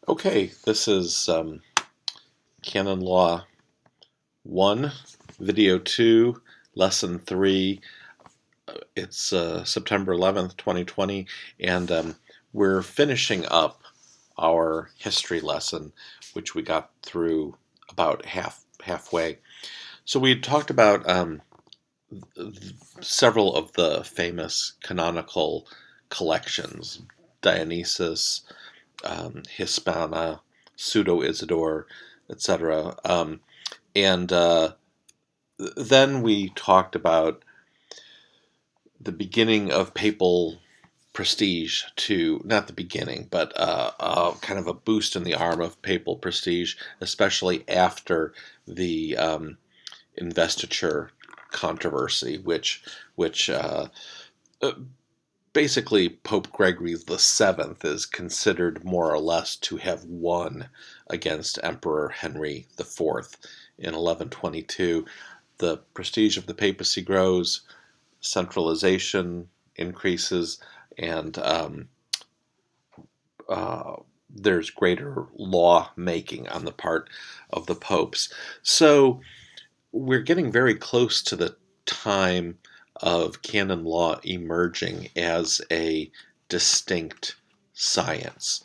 Okay, this is Canon Law I, Video 2, Lesson 3. It's September 11th, 2020, and we're finishing up our history lesson, which we got through about halfway. So we talked about several of the famous canonical collections, Dionysus, Hispana, Pseudo-Isidore, etc. And then we talked about the beginning of papal prestige to, not the beginning, but kind of a boost in the arm of papal prestige, especially after the investiture controversy, which basically Pope Gregory VII is considered more or less to have won against Emperor Henry IV in 1122. The prestige of the papacy grows, centralization increases, and there's greater law making on the part of the popes. So we're getting very close to the time of canon law emerging as a distinct science,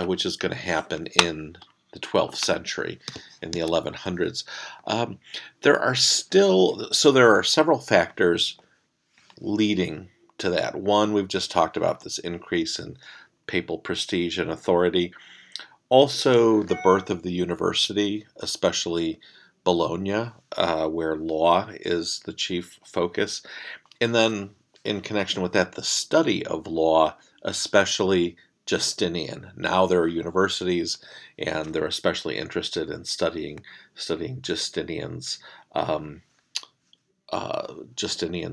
which is going to happen in the 12th century, in the 1100s. There are several factors leading to that. One, we've just talked about this increase in papal prestige and authority. Also, the birth of the university, especially Bologna, where law is the chief focus. And then, in connection with that, the study of law, especially Justinian. Now there are universities, and they're especially interested in studying Justinian's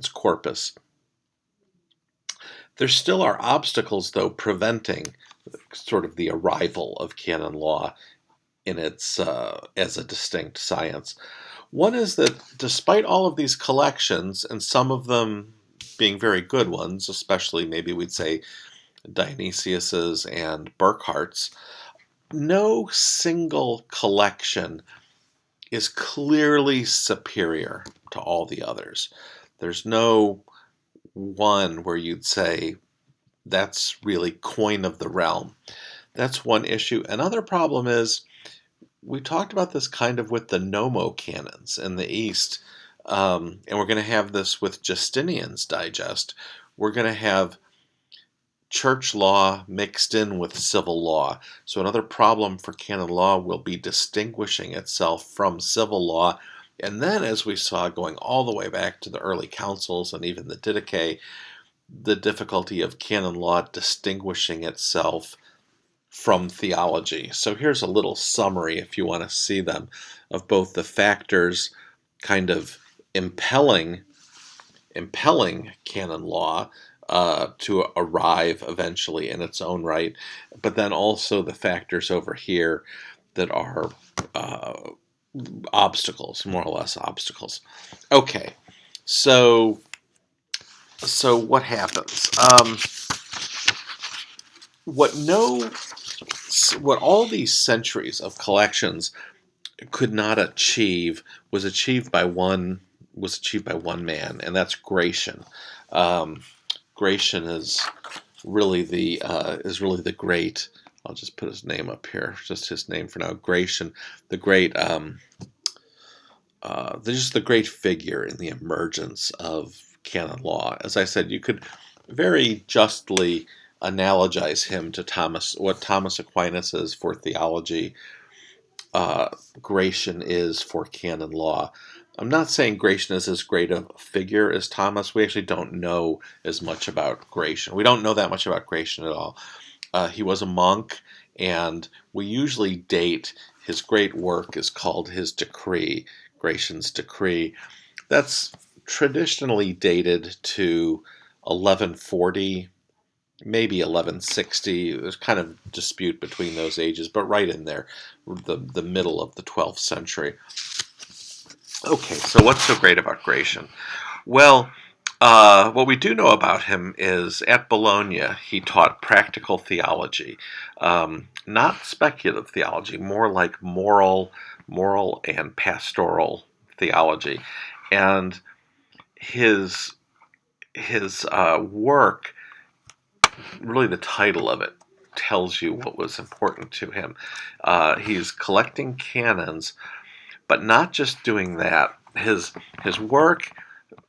corpus. There still are obstacles, though, preventing sort of the arrival of canon law in its as a distinct science. One is that despite all of these collections, and some of them being very good ones, especially maybe we'd say Dionysius's and Burckhardt's, no single collection is clearly superior to all the others. There's no one where you'd say that's really coin of the realm. That's one issue. Another problem is, we talked about this kind of with the Nomo canons in the East, and we're going to have this with Justinian's Digest. We're going to have church law mixed in with civil law. So another problem for canon law will be distinguishing itself from civil law. And then, as we saw, going all the way back to the early councils and even the Didache, the difficulty of canon law distinguishing itself from theology. So here's a little summary, if you want to see them, of both the factors kind of impelling canon law to arrive eventually in its own right, but then also the factors over here that are obstacles, more or less obstacles. Okay, so what happens? What all these centuries of collections could not achieve was achieved by one man, and that's Gratian. Gratian is really the great. I'll just put his name up here, just his name for now. Gratian, the great, just the great figure in the emergence of canon law. As I said, you could very justly analogize him to what Thomas Aquinas is for theology. Gratian is for canon law. I'm not saying Gratian is as great a figure as Thomas. We actually don't know as much about Gratian. We don't know that much about Gratian at all. He was a monk, and we usually date his great work is called his Decree, Gratian's Decree. That's traditionally dated to 1140, maybe 1160. There's kind of dispute between those ages, but right in there, the middle of the 12th century. Okay, so what's so great about Gratian? Well, What we do know about him is at Bologna, he taught practical theology, not speculative theology, more like moral and pastoral theology. And his work, really the title of it, tells you what was important to him. He's collecting canons, but not just doing that. His work,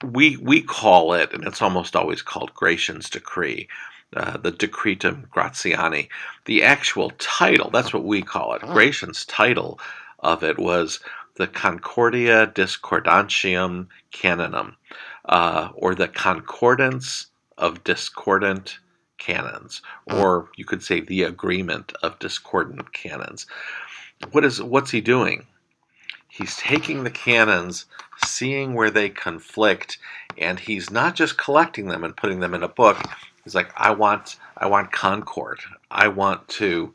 we call it, and it's almost always called Gratian's Decree, the Decretum Gratiani. The actual title, that's what we call it. Gratian's title of it was the Concordia Discordantium Canonum, or the Concordance of Discordant Canons, or you could say the Agreement of Discordant Canons. What's he doing? He's taking the canons, seeing where they conflict, and he's not just collecting them and putting them in a book. He's like, I want concord. I want to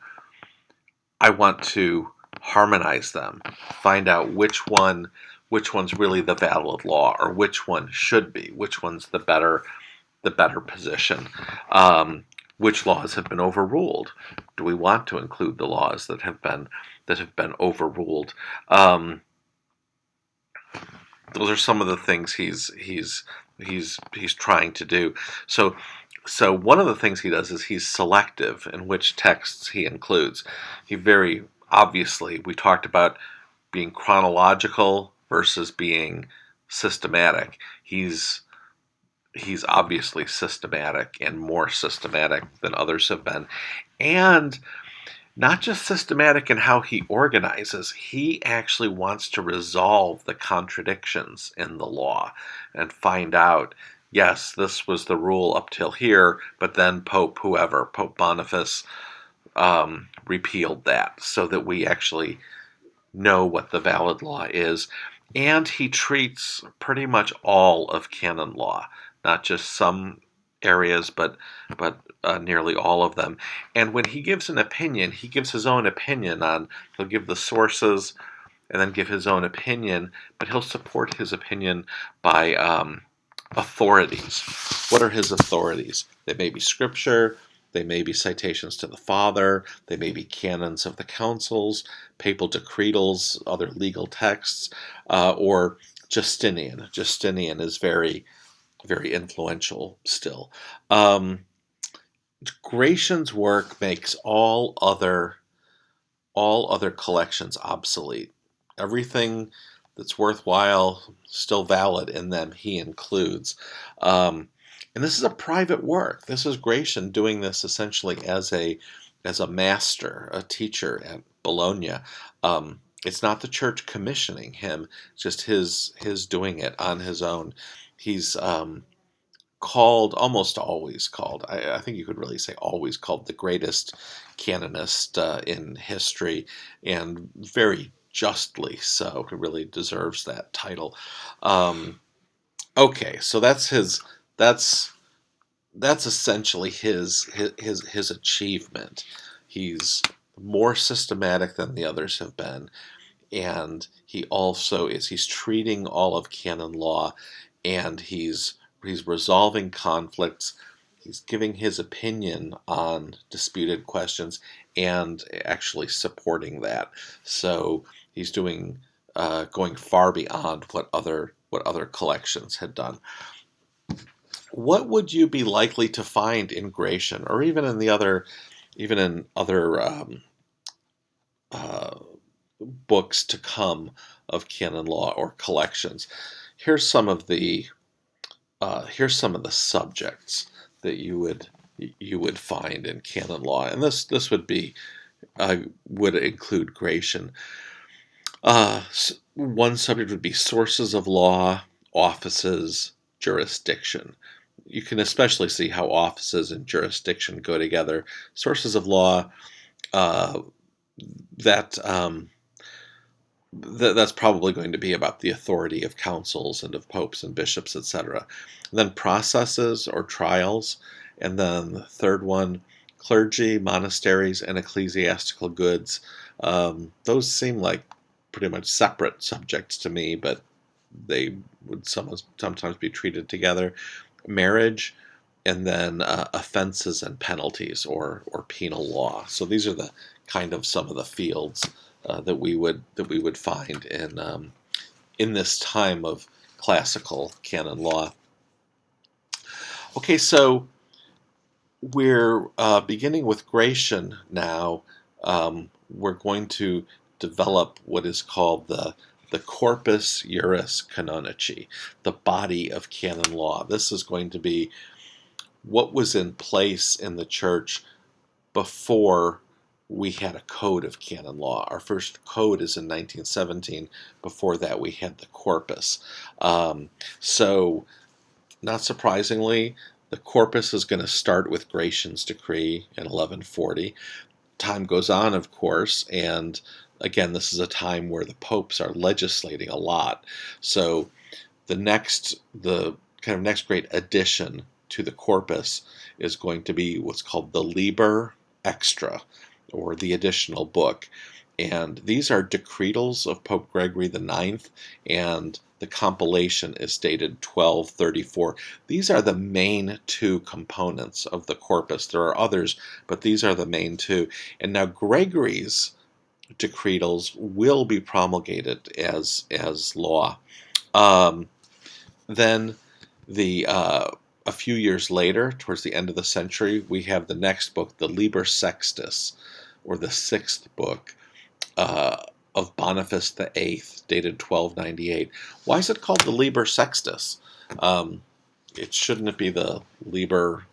harmonize them, find out which one's really the valid law, or which one should be, which one's the better position. Which laws have been overruled? Do we want to include the laws that have been overruled? Those are some of the things he's trying to do. So one of the things he does is he's selective in which texts he includes. He very obviously, we talked about being chronological versus being systematic. He's obviously systematic, and more systematic than others have been. And not just systematic in how he organizes, he actually wants to resolve the contradictions in the law and find out, yes, this was the rule up till here, but then Pope Boniface, repealed that, so that we actually know what the valid law is. And he treats pretty much all of canon law, not just some areas, but nearly all of them. And when he gives an opinion, he gives his own opinion he'll give the sources and then give his own opinion, but he'll support his opinion by authorities. What are his authorities? They may be scripture, they may be citations to the Father, they may be canons of the councils, papal decretals, other legal texts, or Justinian. Justinian is very, very influential still. Gratian's work makes all other collections obsolete. Everything that's worthwhile, still valid in them, he includes. And this is a private work. This is Gratian doing this essentially as a master, a teacher at Bologna. It's not the church commissioning him; it's just his doing it on his own. He's almost always called, I think you could really say always called, the greatest canonist in history, and very justly so. He really deserves that title. Okay, so that's essentially his achievement. He's more systematic than the others have been, and he's treating all of canon law, and he's resolving conflicts. He's giving his opinion on disputed questions and actually supporting that. So he's doing going far beyond what other collections had done. What would you be likely to find in Gratian, or even in other books to come of canon law or collections? Here's some of the subjects that you would find in canon law, and this would include Gratian. One subject would be sources of law, offices, jurisdiction. You can especially see how offices and jurisdiction go together. Sources of law, that's probably going to be about the authority of councils and of popes and bishops, etc. And then processes or trials, and then the third one, clergy, monasteries, and ecclesiastical goods. Those seem like pretty much separate subjects to me, but they would sometimes be treated together. marriage, and then offenses and penalties, or penal law. So these are the kind of some of the fields that we would find in this time of classical canon law. Okay, so we're beginning with Gratian now. We're going to develop what is called the corpus juris canonici, the body of canon law. This is going to be what was in place in the church before we had a code of canon law. Our first code is in 1917. Before that, we had the corpus. So, not surprisingly, the corpus is going to start with Gratian's decree in 1140. Time goes on, of course, and again, this is a time where the popes are legislating a lot. So the kind of next great addition to the corpus is going to be what's called the Liber Extra, or the additional book. And these are decretals of Pope Gregory IX, and the compilation is dated 1234. These are the main two components of the corpus. There are others, but these are the main two. And now Gregory's decretals will be promulgated as law. Then a few years later, towards the end of the century, we have the next book, the Liber Sextus, or the sixth book of Boniface VIII, dated 1298. Why is it called the Liber Sextus? Shouldn't it be the Liber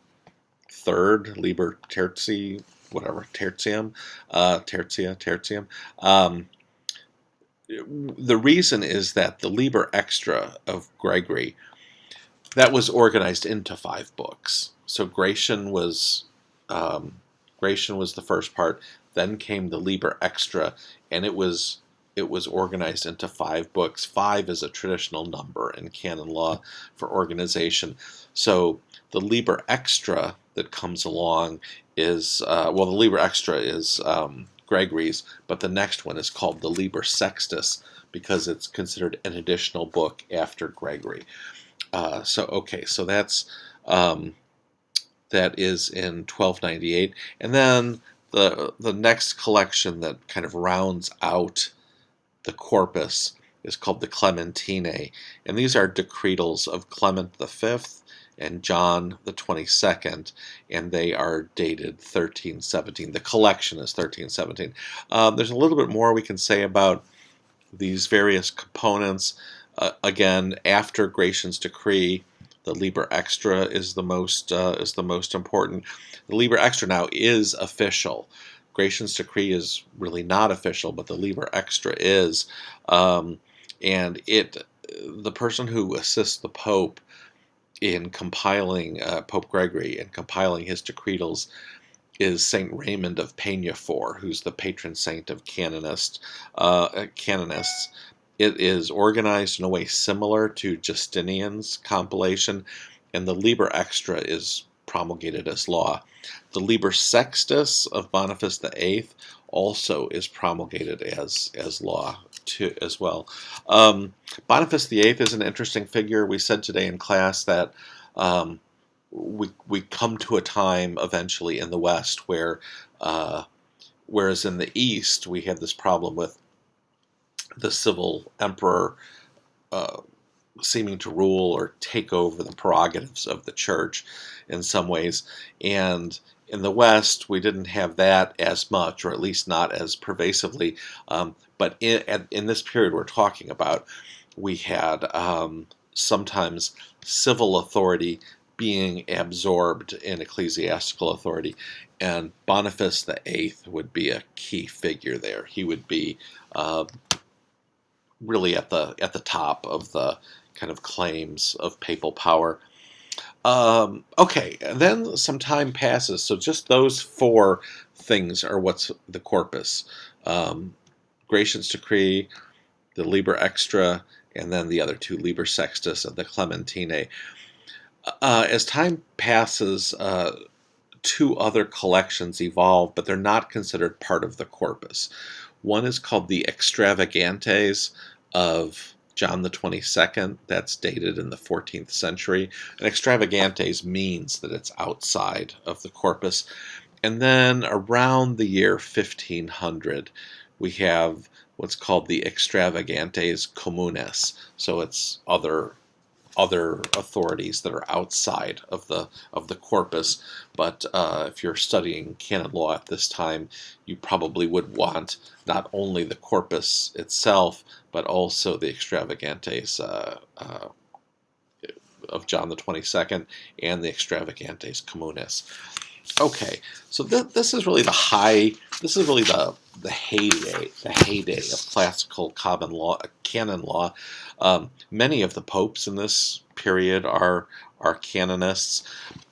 Third, Liber Tertii, whatever, Tertium, Tertium? The reason is that the Liber Extra of Gregory, that was organized into 5 books. So Gratian was the first part. Then came the Liber Extra, and it was organized into 5 books. 5 is a traditional number in canon law for organization. So the Liber Extra that comes along is the Liber Extra is Gregory's, but the next one is called the Liber Sextus because it's considered an additional book after Gregory. So that's that is in 1298, and then the next collection that kind of rounds out the corpus is called the Clementinae, and these are decretals of Clement V and John the 22nd, and they are dated 1317. The collection is 1317. There's a little bit more we can say about these various components. Again, after Gratian's decree, the Liber Extra is the most important. The Liber Extra now is official. Gratian's decree is really not official, but the Liber Extra is, and the person who assists the Pope in compiling Pope Gregory and compiling his decretals is Saint Raymond of Peñafort, who's the patron saint of canonists. It is organized in a way similar to Justinian's compilation, and the Liber Extra is promulgated as law. The Liber Sextus of Boniface VIII also is promulgated as law too, as well. Boniface VIII is an interesting figure. We said today in class that we come to a time eventually in the West where, whereas in the East we had this problem with the civil emperor seeming to rule or take over the prerogatives of the church in some ways, and in the West we didn't have that as much, or at least not as pervasively, but in this period we're talking about, we had sometimes civil authority being absorbed in ecclesiastical authority, and Boniface VIII would be a key figure there. He would be really at the top of the kind of claims of papal power. Okay, and then some time passes, so just those 4 things are what's the corpus. Gratian's decree, the Liber Extra, and then the other 2, Liber Sextus and the Clementinae. As time passes, 2 other collections evolve, but they're not considered part of the corpus. One is called the Extravagantes of John the 22nd, that's dated in the 14th century. And extravagantes means that it's outside of the corpus. And then around the year 1500, we have what's called the extravagantes communes. So it's other authorities that are outside of the corpus. But if you're studying canon law at this time, you probably would want not only the corpus itself, but also the extravagantes of John the 22nd and the extravagantes communes. Okay, so this is really the heyday of classical canon law. Many of the popes in this period are canonists.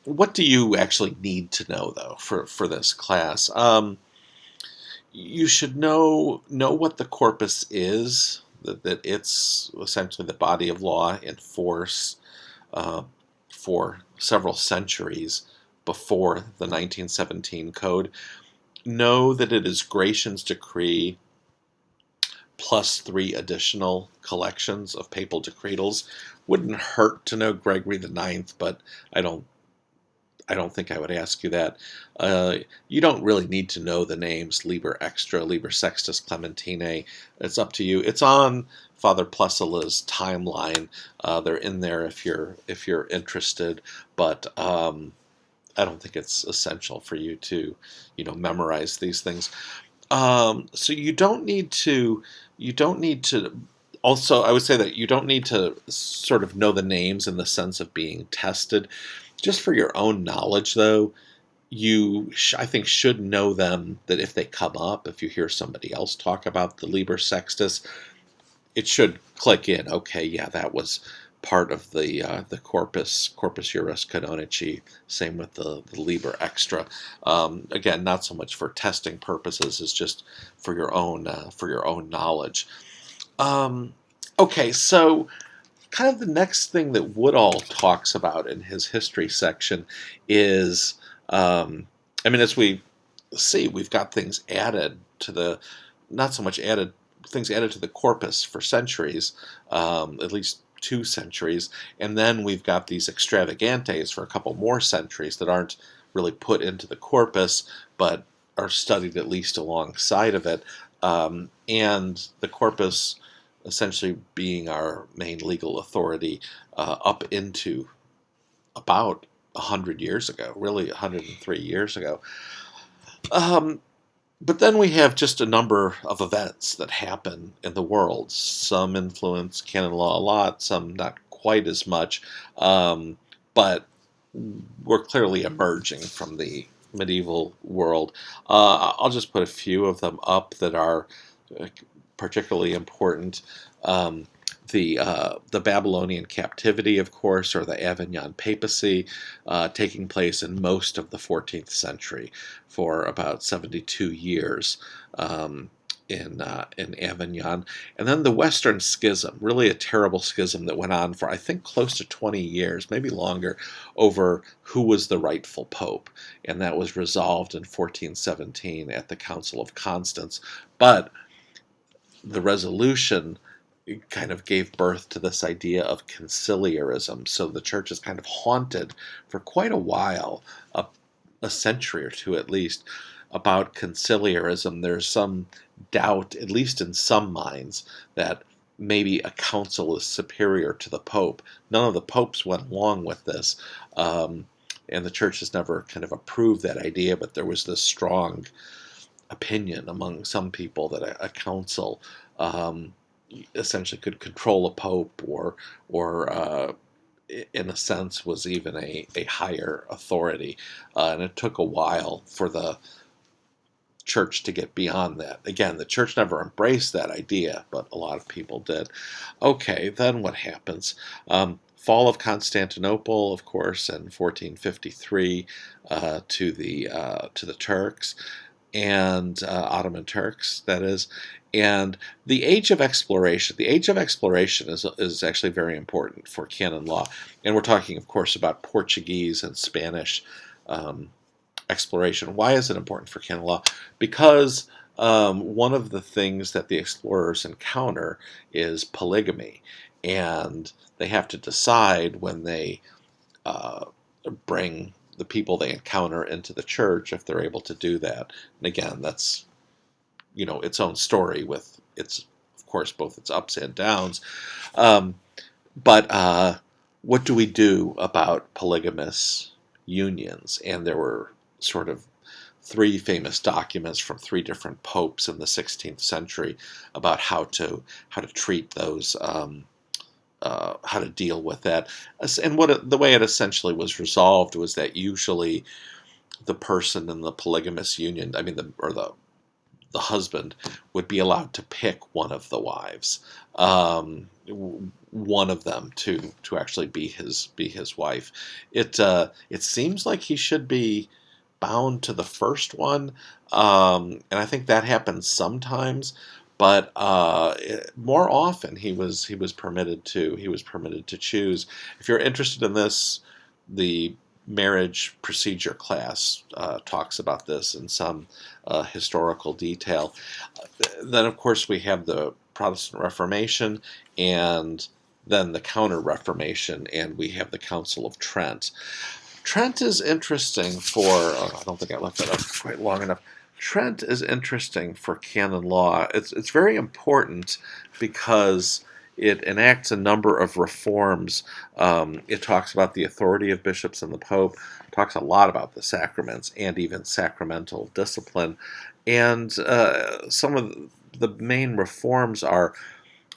What do you actually need to know, though, for this class? You should know what the corpus is, that it's essentially the body of law in force for several centuries before the 1917 code. Know that it is Gratian's decree plus 3 additional collections of papal decretals. Wouldn't hurt to know Gregory the Ninth, but I don't think I would ask you that. You don't really need to know the names Liber Extra, Liber Sextus Clementine. It's up to you. It's on Father Plessila's timeline. They're in there if you're interested, but I don't think it's essential for you to, memorize these things. So you don't need to. Also, I would say that you don't need to sort of know the names in the sense of being tested. Just for your own knowledge, though, you, I think, should know them, that if they come up, if you hear somebody else talk about the Liber Sextus, it should click in. Okay, yeah, that was part of the Corpus Juris Canonici. Same with the Liber Extra. Again, not so much for testing purposes, as just for your own knowledge. Okay, so kind of the next thing that Woodall talks about in his history section is, as we see, we've got things added to the, not so much added, things added to the corpus for centuries, at least 2 centuries, and then we've got these extravagantes for a couple more centuries that aren't really put into the corpus, but are studied at least alongside of it, and the corpus essentially being our main legal authority up into about 100 years ago, really 103 years ago. But then we have just a number of events that happen in the world. Some influence canon law a lot, some not quite as much, but we're clearly emerging from the medieval world. I'll just put a few of them up that are particularly important. The Babylonian captivity, of course, or the Avignon papacy, taking place in most of the 14th century for about 72 years in Avignon. And then the Western Schism, really a terrible schism that went on for, I think, close to 20 years, maybe longer, over who was the rightful pope. And that was resolved in 1417 at the Council of Constance. But the resolution kind of gave birth to this idea of conciliarism. So the church is kind of haunted for quite a while, a century or two at least, about conciliarism. There's some doubt, at least in some minds, that maybe a council is superior to the pope. None of the popes went along with this, and the church has never kind of approved that idea, but there was this strong opinion among some people that a council essentially could control a pope, or in a sense was even a higher authority, and it took a while for the church to get beyond that. Again, the church never embraced that idea, but a lot of people did. Okay, then what happens? Fall of Constantinople, of course, in 1453 to the Turks, and Ottoman Turks, that is. And the Age of Exploration. The Age of Exploration is actually very important for canon law. And we're talking, of course, about Portuguese and Spanish exploration. Why is it important for canon law? Because one of the things that the explorers encounter is polygamy, and they have to decide when they uh, bring the people they encounter into the church if they're able to do that. And again, that's its own story with its, of course, both its ups and downs. Um, but what do we do about polygamous unions? And there were sort of three famous documents from three different popes in the 16th century about how to treat those, how to deal with that. And the way it essentially was resolved was that usually the person in the polygamous union, I mean, the husband would be allowed to pick one of the wives, one of them to actually be his wife. It seems like he should be bound to the first one, and I think that happens sometimes. But more often he was permitted to choose. If you're interested in this, the marriage procedure class talks about this in some historical detail. Then, of course, we have the Protestant Reformation, and then the Counter Reformation, and we have the Council of Trent. Trent is interesting for, I don't think I left that up quite long enough. Trent is interesting for canon law. It's very important because it enacts a number of reforms. It talks about the authority of bishops and the Pope, talks a lot about the sacraments and even sacramental discipline. And some of the main reforms are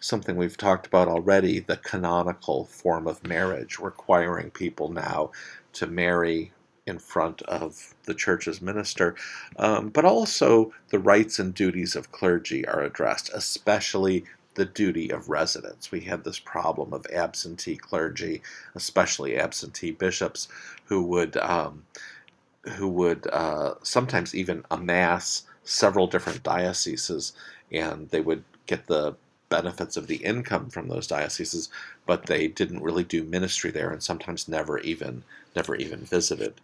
something we've talked about already, the canonical form of marriage, requiring people now to marry in front of the church's minister. But also the rights and duties of clergy are addressed, especially the duty of residence. We had this problem of absentee clergy, especially absentee bishops, who would sometimes even amass several different dioceses, and they would get the benefits of the income from those dioceses, but they didn't really do ministry there, and sometimes never even visited.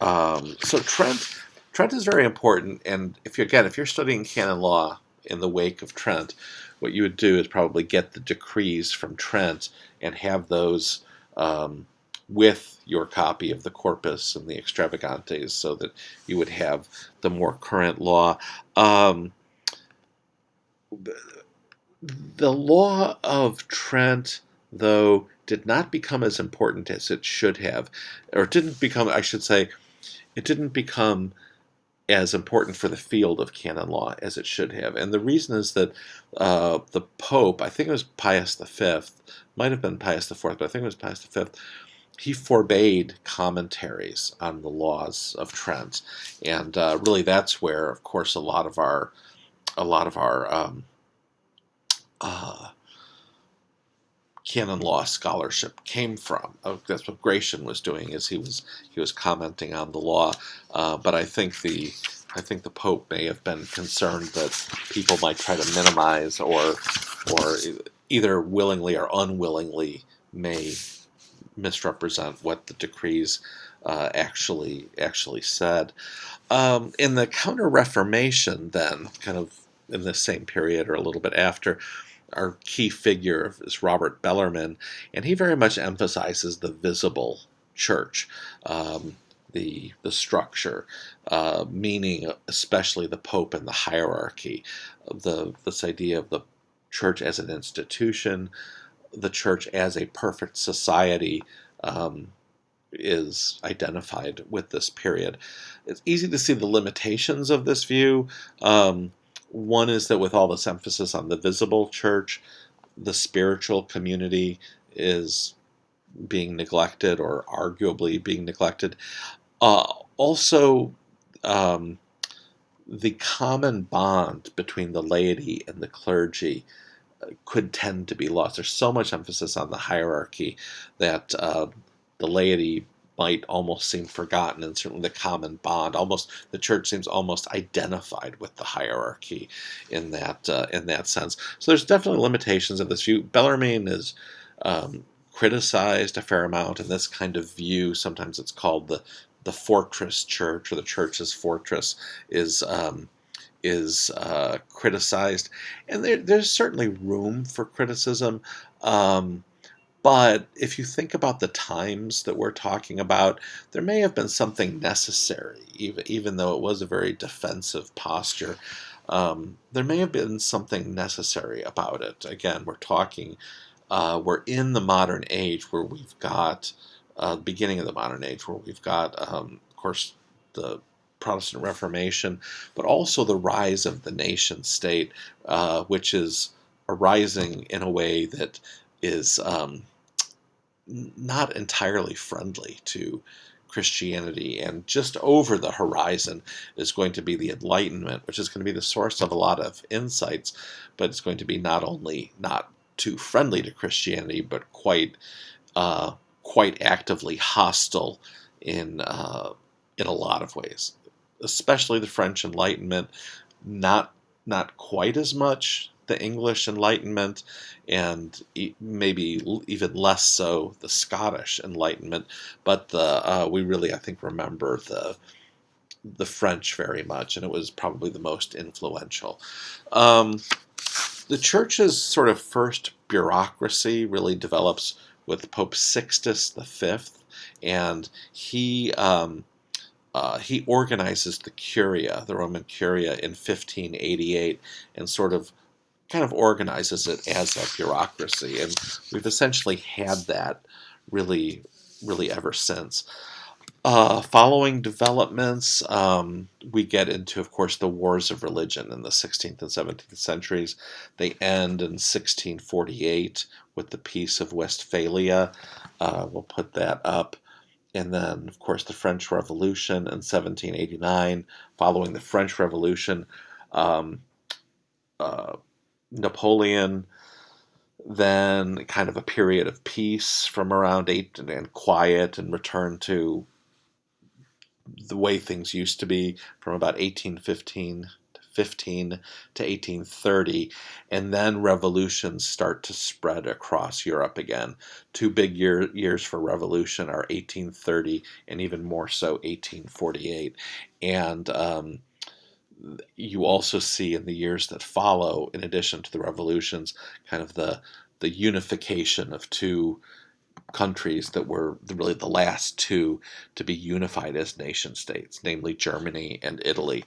So Trent is very important, and if you're studying canon law in the wake of Trent, what you would do is probably get the decrees from Trent and have those with your copy of the Corpus and the Extravagantes, so that you would have the more current law. The law of Trent, though, did not become as important as it should have, or it didn't become, I should say, it didn't become as important for the field of canon law as it should have. And the reason is that the Pope, I think it was Pius V, might have been Pius IV, but I think it was Pius V, he forbade commentaries on the laws of Trent. And really that's where, of course, a lot of our uh, canon law scholarship came from. That's what Gratian was doing, is he was commenting on the law. But I think the Pope may have been concerned that people might try to minimize or either willingly or unwillingly may misrepresent what the decrees actually said. In the Counter-Reformation, then, kind of in the same period or a little bit after, our key figure is Robert Bellarmine, and he very much emphasizes the visible church, the structure, meaning especially the Pope and the hierarchy, this idea of the church as an institution, the church as a perfect society. Is identified with this period. It's easy to see the limitations of this view. One is that with all this emphasis on the visible church, the spiritual community is being neglected, or arguably being neglected. Also, the common bond between the laity and the clergy could tend to be lost. There's so much emphasis on the hierarchy that the laity might almost seem forgotten, and certainly the common bond. Almost the church seems almost identified with the hierarchy in that sense. So there's definitely limitations of this view. Bellarmine is criticized a fair amount in this kind of view. Sometimes it's called the fortress church, or the church's fortress, is criticized, and there's certainly room for criticism. Um, but if you think about the times that we're talking about, there may have been something necessary, even though it was a very defensive posture. There may have been something necessary about it. Again, we're in the modern age where we've got, beginning of the modern age, where we've got, of course, the Protestant Reformation, but also the rise of the nation state, which is arising in a way that is not entirely friendly to Christianity. And just over the horizon is going to be the Enlightenment, which is going to be the source of a lot of insights, but it's going to be not only not too friendly to Christianity, but quite actively hostile in a lot of ways, especially the French Enlightenment, not not quite as much the English Enlightenment, and maybe even less so the Scottish Enlightenment. But we really, I think, remember the French very much, and it was probably the most influential. Um, the church's sort of first bureaucracy really develops with Pope Sixtus V, and he organizes the Curia, the Roman Curia, in 1588, and kind of organizes it as a bureaucracy. And we've essentially had that really, really ever since. Following developments, we get into, of course, the wars of religion in the 16th and 17th centuries. They end in 1648 with the Peace of Westphalia. We'll put that up. And then, of course, the French Revolution in 1789. Following the French Revolution, um, uh, Napoleon, then kind of a period of peace from around 8 and quiet and return to the way things used to be from about 1815 to 1830, and then revolutions start to spread across Europe again. Two big years for revolution are 1830 and even more so 1848. And you also see in the years that follow, in addition to the revolutions, kind of the unification of two countries that were really the last two to be unified as nation states, namely Germany and Italy.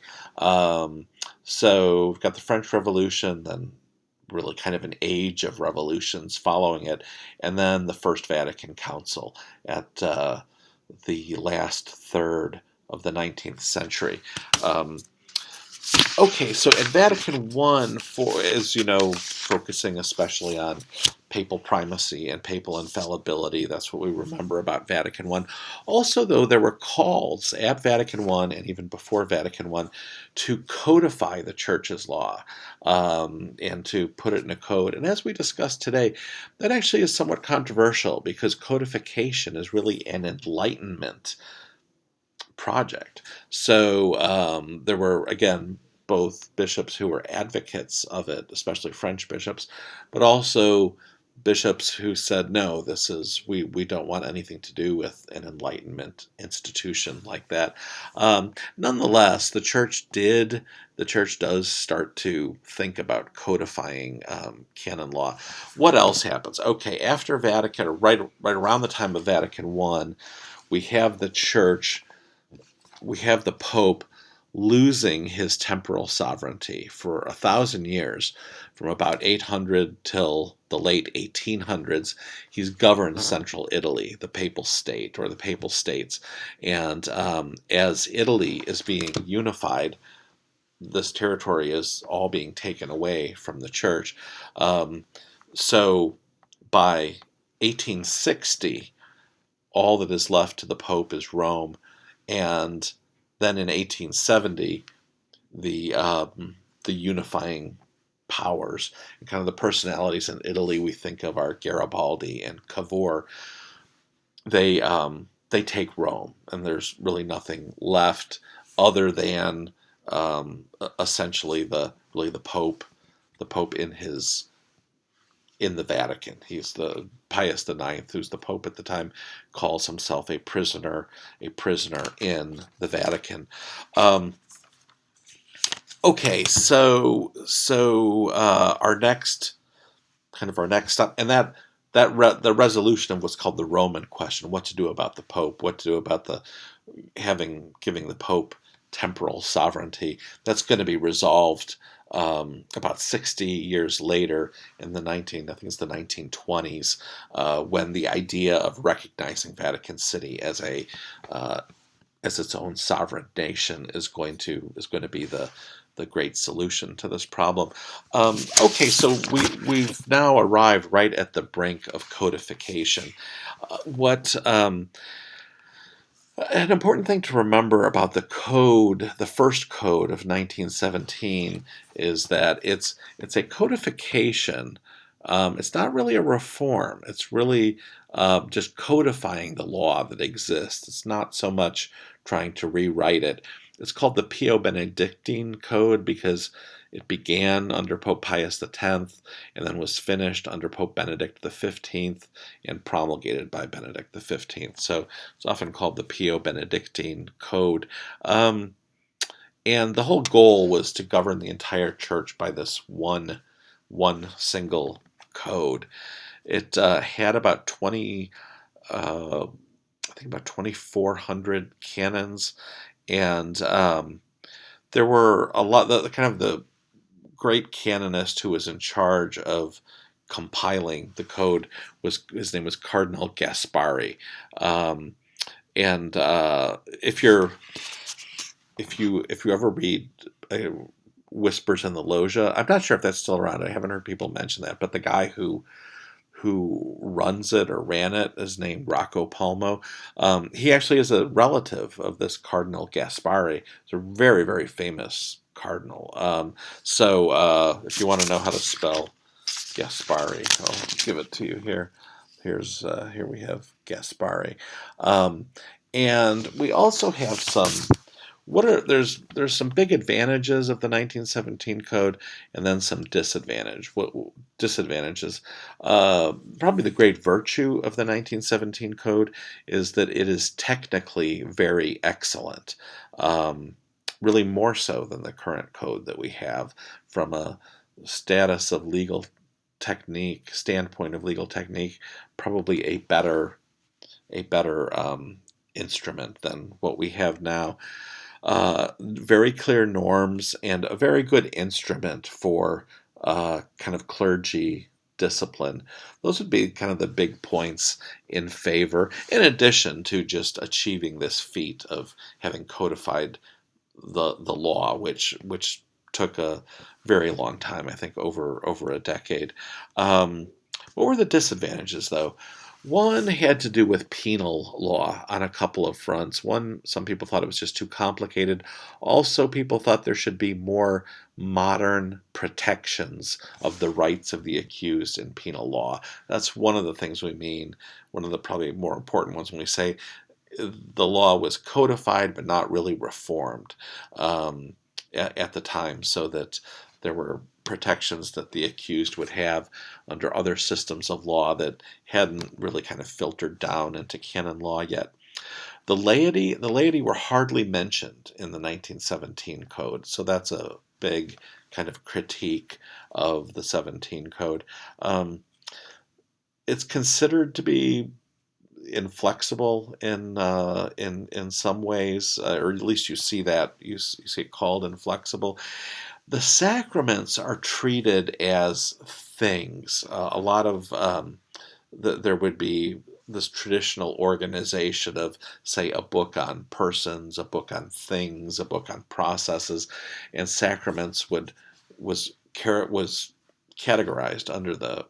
So we've got the French Revolution, then really kind of an age of revolutions following it, and then the First Vatican Council at the last third of the 19th century. Okay, so at Vatican I, as you know, focusing especially on papal primacy and papal infallibility, that's what we remember about Vatican I. Also, though, there were calls at Vatican I and even before Vatican I to codify the Church's law, and to put it in a code. And as we discussed today, that actually is somewhat controversial because codification is really an Enlightenment project. So there were, again, both bishops who were advocates of it, especially French bishops, but also bishops who said, no, we don't want anything to do with an Enlightenment institution like that. Nonetheless, the church does start to think about codifying canon law. What else happens? Okay, after Vatican, or right around the time of Vatican I, we have the church, we have the Pope losing his temporal sovereignty for 1,000 years, from about 800 till the late 1800s. He's governed central Italy, the Papal State or the Papal States, and as Italy is being unified, this territory is all being taken away from the Church. So by 1860, all that is left to the Pope is Rome, and then in 1870, the unifying powers and kind of the personalities in Italy we think of are Garibaldi and Cavour. They take Rome, and there's really nothing left other than essentially the Pope in the Vatican. He's the Pius IX, who's the Pope at the time, calls himself a prisoner in the Vatican. Um, Okay, so our next step, and the resolution of what's called the Roman question: what to do about the Pope, what to do about the giving the Pope temporal sovereignty. That's going to be resolved about 60 years later in I think it's the 1920s, when the idea of recognizing Vatican City uh, as its own sovereign nation is going to be the great solution to this problem. Okay, so we've now arrived right at the brink of codification. What An important thing to remember about the code, the first code of 1917, is that it's a codification. It's not really a reform. It's really just codifying the law that exists. It's not so much trying to rewrite it. It's called the Pio Benedictine Code because it began under Pope Pius X and then was finished under Pope Benedict XV and promulgated by Benedict XV. So it's often called the Pio Benedictine Code. And the whole goal was to govern the entire church by this one single code. It had about 20, I think about 2,400 canons, and there were a lot. The kind of the great canonist who was in charge of compiling the code his name was Cardinal Gaspari, and if you ever read Whispers in the Loggia, I'm not sure if that's still around. I haven't heard people mention that, but the guy who runs it or ran it is named Rocco Palmo. He actually is a relative of this Cardinal Gaspari. He's a very, very famous cardinal. So if you want to know how to spell Gaspari, I'll give it to you here. Here we have Gaspari, and we also have some. There's some big advantages of the 1917 code, and then some disadvantages. Probably the great virtue of the 1917 code is that it is technically very excellent, really more so than the current code that we have from a status of legal standpoint of legal technique, probably a better instrument than what we have now. Very clear norms and a very good instrument for kind of clergy discipline. Those would be kind of the big points in favor, in addition to just achieving this feat of having codified the law, which took a very long time, I think over a decade. What were the disadvantages, though? One had to do with penal law on a couple of fronts. One, some people thought it was just too complicated. Also, people thought there should be more modern protections of the rights of the accused in penal law. That's one of the things we mean, one of the probably more important ones when we say the law was codified but not really reformed at the time, so that there were protections that the accused would have under other systems of law that hadn't really kind of filtered down into canon law yet. The laity were hardly mentioned in the 1917 code, so that's a big kind of critique of the 17 code. It's considered to be inflexible in some ways, or at least you see see it called inflexible. The sacraments are treated as things. A lot of there would be this traditional organization of, say, a book on persons, a book on things, a book on processes, and sacraments was categorized under the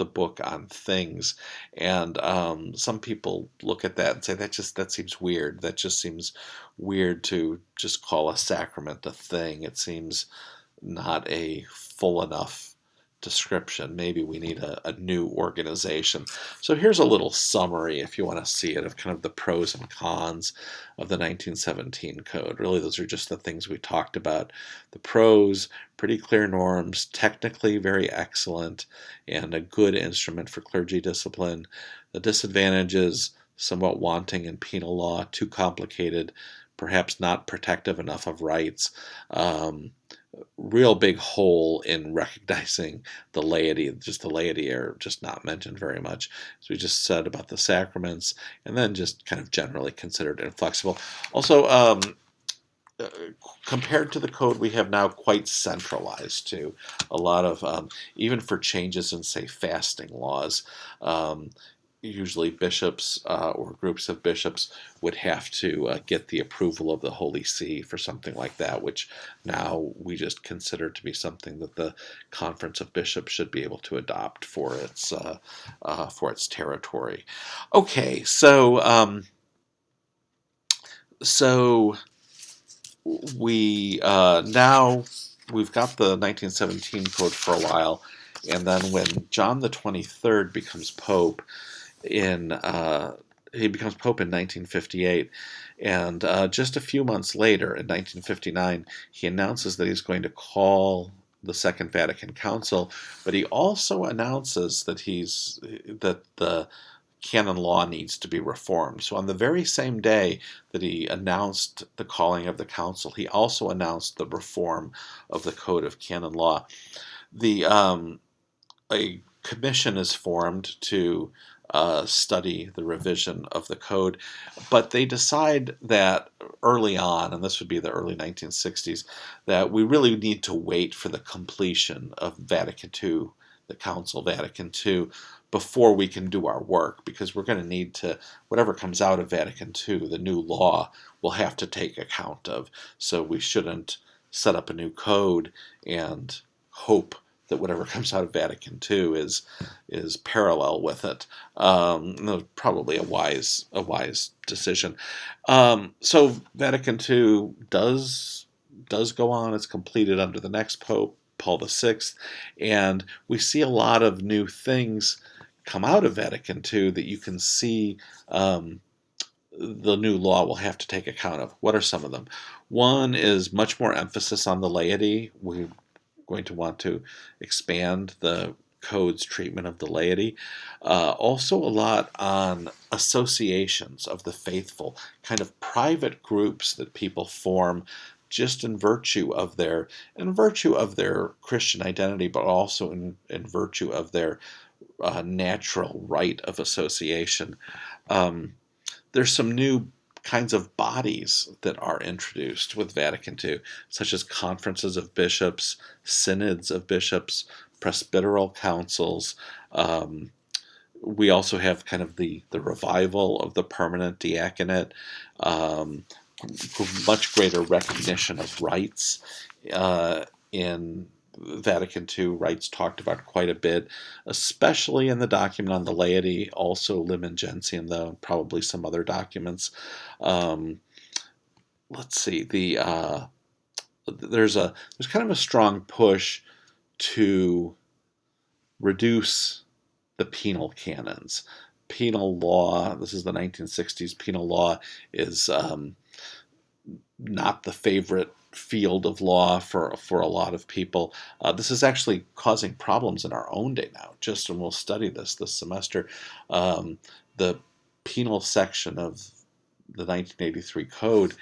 book on things. And some people look at that and say that seems weird. That just seems weird to just call a sacrament a thing. It seems not a full enough description. Maybe we need a new organization. So here's a little summary, if you want to see it, of kind of the pros and cons of the 1917 code. Really, those are just the things we talked about. The pros: pretty clear norms, technically very excellent, and a good instrument for clergy discipline. The disadvantages: somewhat wanting in penal law, too complicated, perhaps not protective enough of rights. real big hole in recognizing the laity. Just the laity are just not mentioned very much, as we just said about the sacraments, and then just kind of generally considered inflexible. Also, uh, compared to the code we have now, quite centralized too. A lot of, even for changes in, say, fasting laws, um, usually bishops or groups of bishops would have to get the approval of the Holy See for something like that, which now we just consider to be something that the Conference of Bishops should be able to adopt for its territory. Okay, so we now we've got the 1917 code for a while, and then when John the 23rd becomes Pope in he becomes Pope in 1958, and just a few months later, in 1959, he announces that he's going to call the Second Vatican Council, but he also announces that that the canon law needs to be reformed. So on the very same day that he announced the calling of the council, he also announced the reform of the Code of Canon Law. The A commission is formed to study the revision of the code, but they decide that early on, and this would be the early 1960s, that we really need to wait for the completion of Vatican II, the Council Vatican II, before we can do our work, because we're going to need to, whatever comes out of Vatican II, the new law, will have to take account of. So we shouldn't set up a new code and hope that whatever comes out of Vatican II is parallel with it. Probably a wise decision. So Vatican II does go on. It's completed under the next Pope, Paul VI, and we see a lot of new things come out of Vatican II that you can see the new law will have to take account of. What are some of them? One is much more emphasis on the laity. We're going to want to expand the code's treatment of the laity. Also a lot on associations of the faithful, kind of private groups that people form just in virtue of their Christian identity, but also in virtue of their natural right of association. There's some new kinds of bodies that are introduced with Vatican II, such as conferences of bishops, synods of bishops, presbyteral councils. We also have kind of the revival of the permanent diaconate, much greater recognition of rights in Vatican II. Rights talked about quite a bit, especially in the document on the laity, also Lumen Gentium, though, and probably some other documents. Let's see, there's kind of a strong push to reduce the penal canons. Penal law, this is the 1960s, penal law is not the favorite field of law for a lot of people. This is actually causing problems in our own day now, and we'll study this semester. The penal section of the 1983 code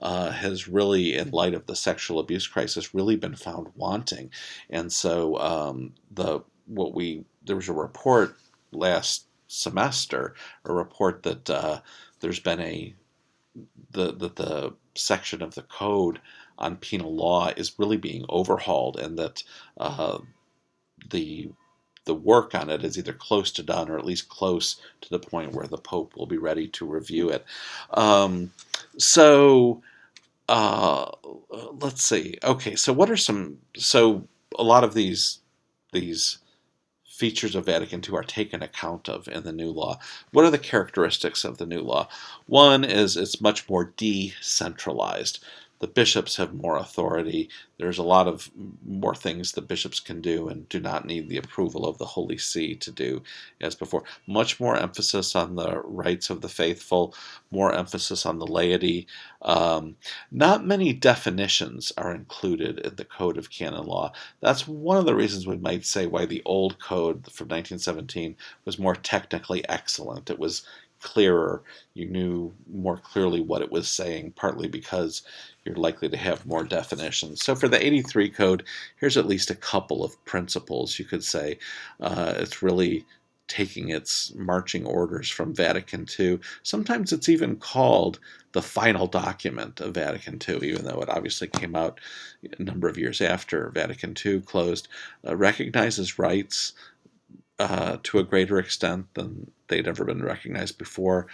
has really, in light of the sexual abuse crisis, really been found wanting. And so there was a report last semester, a report that there's been the section of the code on penal law is really being overhauled, and that the work on it is either close to done, or at least close to the point where the Pope will be ready to review it. Let's see. Okay, so what are some? So a lot of these features of Vatican II are taken account of in the new law. What are the characteristics of the new law? One is it's much more decentralized. The bishops have more authority. There's a lot of more things the bishops can do and do not need the approval of the Holy See to do as before. Much more emphasis on the rights of the faithful, more emphasis on the laity. Not many definitions are included in the Code of Canon Law. That's one of the reasons we might say why the old code from 1917 was more technically excellent. It was clearer. You knew more clearly what it was saying, partly because you're likely to have more definitions. So for the 83 code, here's at least a couple of principles. You could say it's really taking its marching orders from Vatican II. Sometimes it's even called the final document of Vatican II, even though it obviously came out a number of years after Vatican II closed. Recognizes rights to a greater extent than they'd ever been recognized before.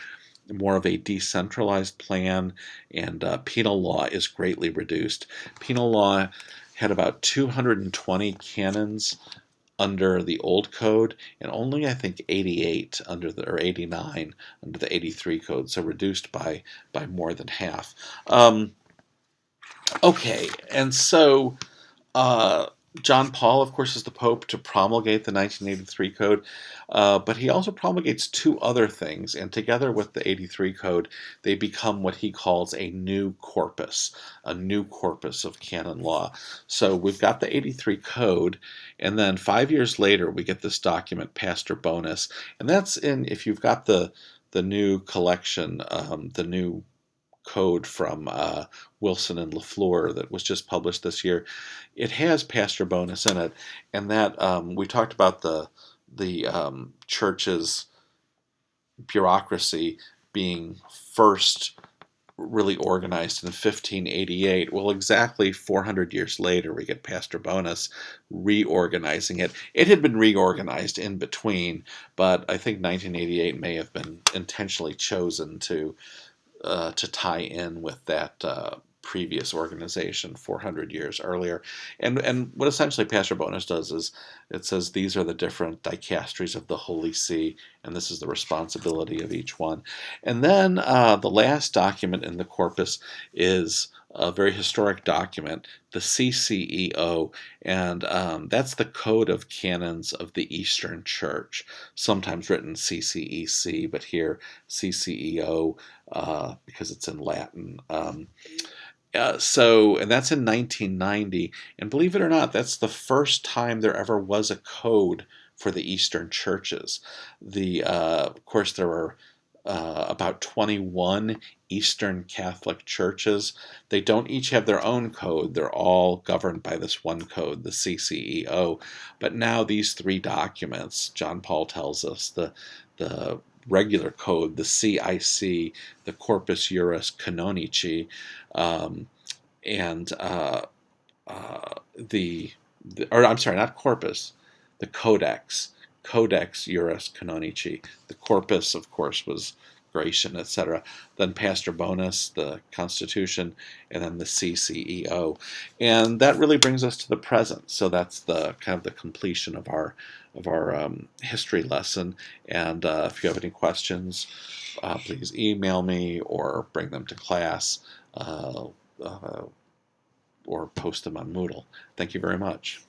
More of a decentralized plan, and penal law is greatly reduced. Penal law had about 220 canons under the old code, and only I think 88 or 89 under the 83 code, so reduced by more than half. Okay, and so John Paul, of course, is the Pope to promulgate the 1983 code, but he also promulgates two other things, and together with the 83 code, they become what he calls a new corpus of canon law. So we've got the 83 code, and then 5 years later, we get this document, Pastor Bonus, and that's in, if you've got the new collection, the new code from Wilson and LaFleur that was just published this year. It has Pastor Bonus in it, and that we talked about the church's bureaucracy being first really organized in 1588. Well, exactly 400 years later, we get Pastor Bonus reorganizing it. It had been reorganized in between, but I think 1988 may have been intentionally chosen to tie in with that previous organization 400 years earlier. And what essentially Pastor Bonus does is it says these are the different dicasteries of the Holy See, and this is the responsibility of each one. And then the last document in the corpus is a very historic document, the CCEO, and that's the Code of Canons of the Eastern Church, sometimes written CCEC, but here CCEO because it's in Latin. And that's in 1990, and believe it or not, that's the first time there ever was a code for the Eastern churches. Of course, there were about 21 Eastern Catholic churches. They don't each have their own code. They're all governed by this one code, the CCEO. But now these three documents, John Paul tells us, the regular code, the CIC, the Corpus Juris Canonici, and or I'm sorry, not corpus, the Codex Juris Canonici. The corpus, of course, was Gratian, etc. Then Pastor Bonus, the Constitution, and then the CCEO. And that really brings us to the present. So that's the kind of the completion of our history lesson. And if you have any questions, please email me or bring them to class or post them on Moodle. Thank you very much.